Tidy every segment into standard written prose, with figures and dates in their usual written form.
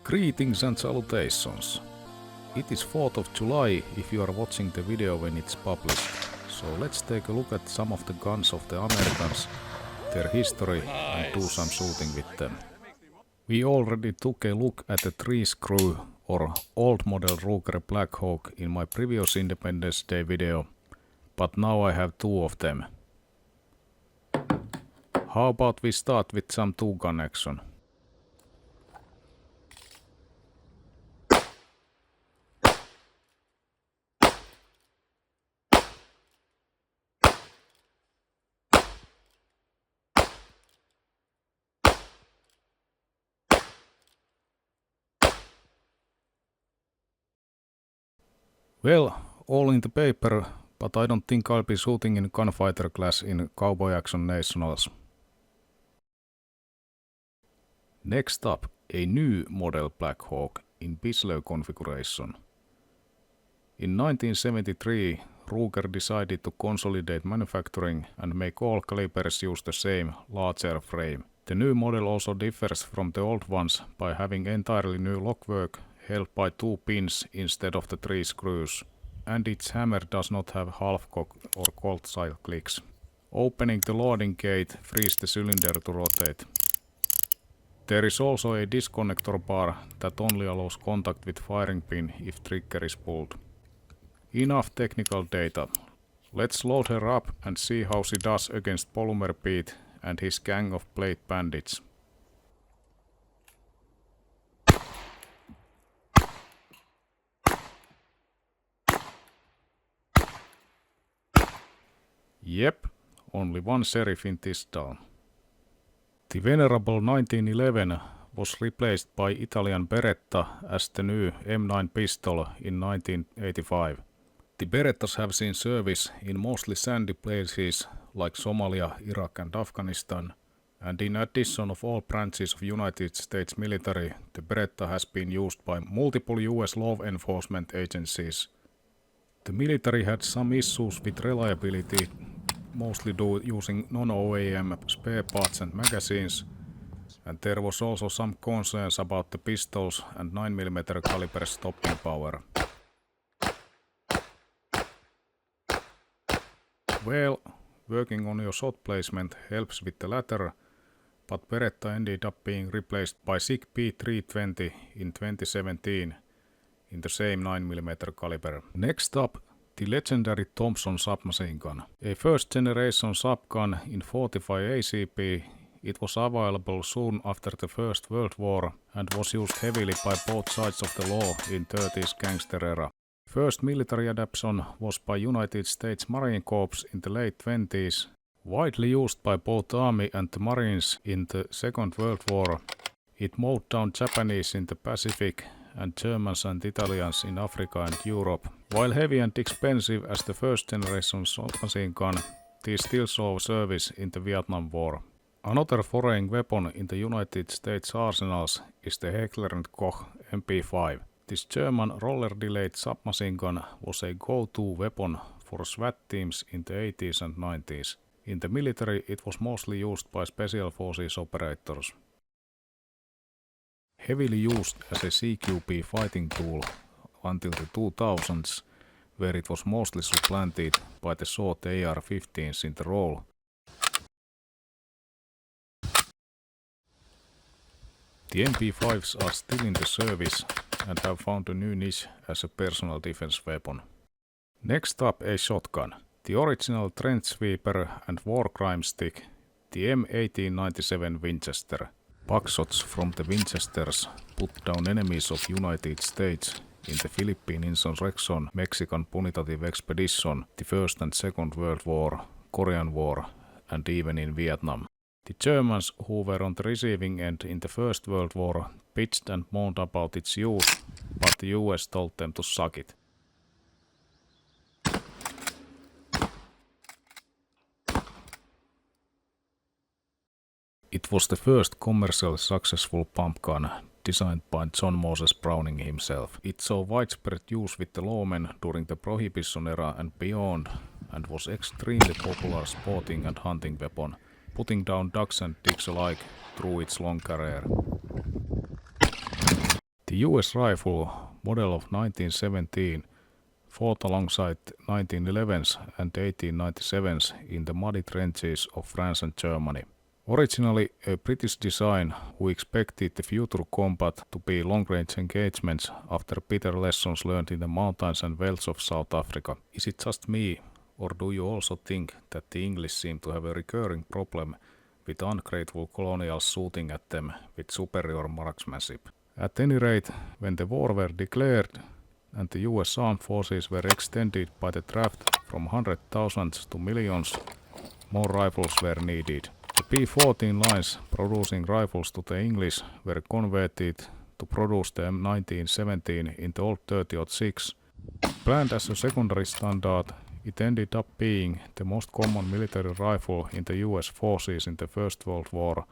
Greetings and salutations. It is 4th of July if you are watching the video when it's published. So let's take a look at some of the guns of the Americans, their history, and do some shooting with them. We already took a look at the 3-screw or old model Ruger Blackhawk in my previous Independence Day video, but now I have two of them. How about we start with some two-gun action? Well, all in the paper, but I don't think I'll be shooting in gunfighter class in Cowboy Action Nationals. Next up, a new model Blackhawk in Bisley configuration. In 1973, Ruger decided to consolidate manufacturing and make all calibers use the same, larger frame. The new model also differs from the old ones by having entirely new lockwork, held by 2 pins instead of the 3 screws, and its hammer does not have half-cock or cold-side clicks. Opening the loading gate frees the cylinder to rotate. There is also a disconnector bar that only allows contact with firing pin if trigger is pulled. Enough technical data. Let's load her up and see how she does against Polymer Pete and his gang of blade bandits. Yep, only one sheriff in this town. The venerable 1911 was replaced by Italian Beretta as the new M9 pistol in 1985. The Berettas have seen service in mostly sandy places like Somalia, Iraq and Afghanistan, and in addition of all branches of United States military, the Beretta has been used by multiple US law enforcement agencies. The military had some issues with reliability, mostly due using non-OEM spare parts and magazines, and there was also some concerns about the pistols and 9mm caliber stopping power. Well, working on your shot placement helps with the latter, but Beretta ended up being replaced by SIG P320 in 2017 in the same 9mm caliber. Next up, the legendary Thompson submachine gun. A first generation subgun in 45 ACP, it was available soon after the First World War and was used heavily by both sides of the law in 30s gangster era. First military adoption was by United States Marine Corps in the late 20s, widely used by both Army and the Marines in the Second World War. It mowed down Japanese in the Pacific and Germans and Italians in Africa and Europe. While heavy and expensive as the first generation submachine gun, these still saw service in the Vietnam War. Another foreign weapon in the United States arsenals is the Heckler & Koch MP5. This German roller-delayed submachine gun was a go-to weapon for SWAT teams in the 80s and 90s. In the military, it was mostly used by special forces operators. Heavily used as a CQB fighting tool until the 2000s, where it was mostly supplanted by the short AR-15s in the role. The MP5s are still in the service and have found a new niche as a personal defense weapon. Next up, a shotgun. The original trench sweeper and war crime stick, the M1897 Winchester. Buckshots from the Winchesters put down enemies of United States in the Philippine Insurrection, Mexican Punitive Expedition, the First and Second World War, Korean War, and even in Vietnam. The Germans, who were on the receiving end in the First World War, bitched and moaned about its use, but the US told them to suck it. It was the first commercially successful pump gun designed by John Moses Browning himself. It saw widespread use with the lawmen during the Prohibition era and beyond, and was extremely popular sporting and hunting weapon, putting down ducks and dicks alike through its long career. The US rifle, model of 1917, fought alongside 1911s and 1897s in the muddy trenches of France and Germany. Originally a British design who expected the future combat to be long-range engagements after bitter lessons learned in the mountains and velds of South Africa. Is it just me, or do you also think that the English seem to have a recurring problem with ungrateful colonials shooting at them with superior marksmanship? At any rate, when the war were declared and the US armed forces were extended by the draft from 100,000s to millions, more rifles were needed. The P-14 lines producing rifles to the English were converted to produce the M1917 in the old 30-06. Planned as a secondary standard, it ended up being the most common military rifle in the US forces in the First World War.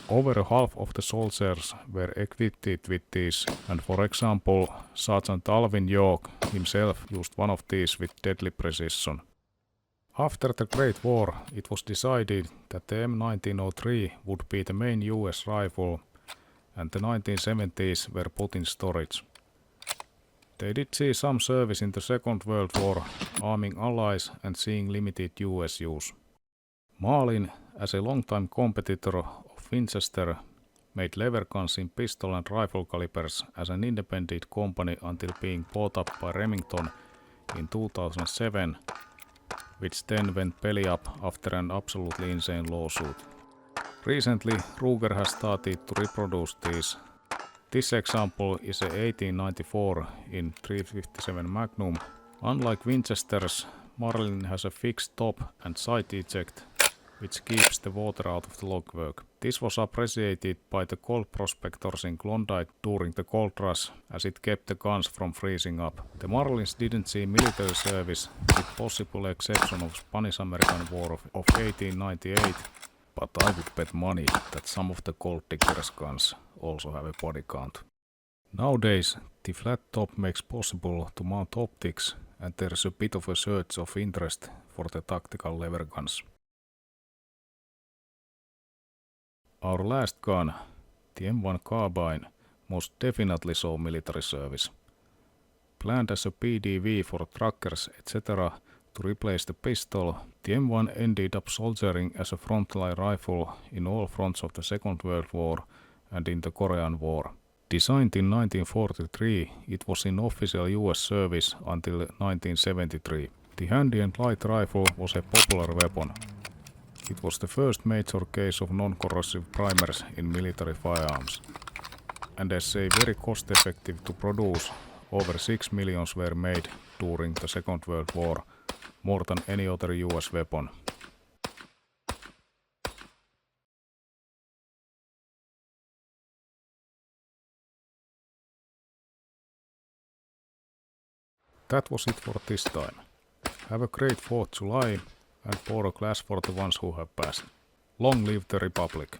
Over half of the soldiers were equipped with these, and for example, Sergeant Alvin York himself used one of these with deadly precision. After the Great War, it was decided that the M1903 would be the main US rifle, and the 1970s were put in storage. They did see some service in the Second World War, arming allies and seeing limited US use. Marlin, as a long-time competitor of Winchester, made lever guns in pistol and rifle calibers as an independent company until being bought up by Remington in 2007, which then went belly up after an absolutely insane lawsuit. Recently, Ruger has started to reproduce these. This example is a 1894 in .357 Magnum. Unlike Winchester's, Marlin has a fixed top and side eject, which keeps the water out of the logwork. This was appreciated by the gold prospectors in Klondike during the gold rush, as it kept the guns from freezing up. The Marlins didn't see military service, with possible exception of Spanish-American War of 1898, but I would bet money that some of the gold diggers' guns also have a body count. Nowadays, the flat top makes possible to mount optics, and there's a bit of a surge of interest for the tactical lever guns. Our last gun, the M1 Carbine, most definitely saw military service. Planned as a PDV for truckers, etc., to replace the pistol, the M1 ended up soldiering as a frontline rifle in all fronts of the Second World War and in the Korean War. Designed in 1943, it was in official US service until 1973. The handy and light rifle was a popular weapon. It was the first major case of non-corrosive primers in military firearms. And as a very cost-effective to produce, over 6 million were made during the Second World War, more than any other US weapon. That was it for this time. Have a great 4th July and pour a glass for the ones who have passed. Long live the Republic!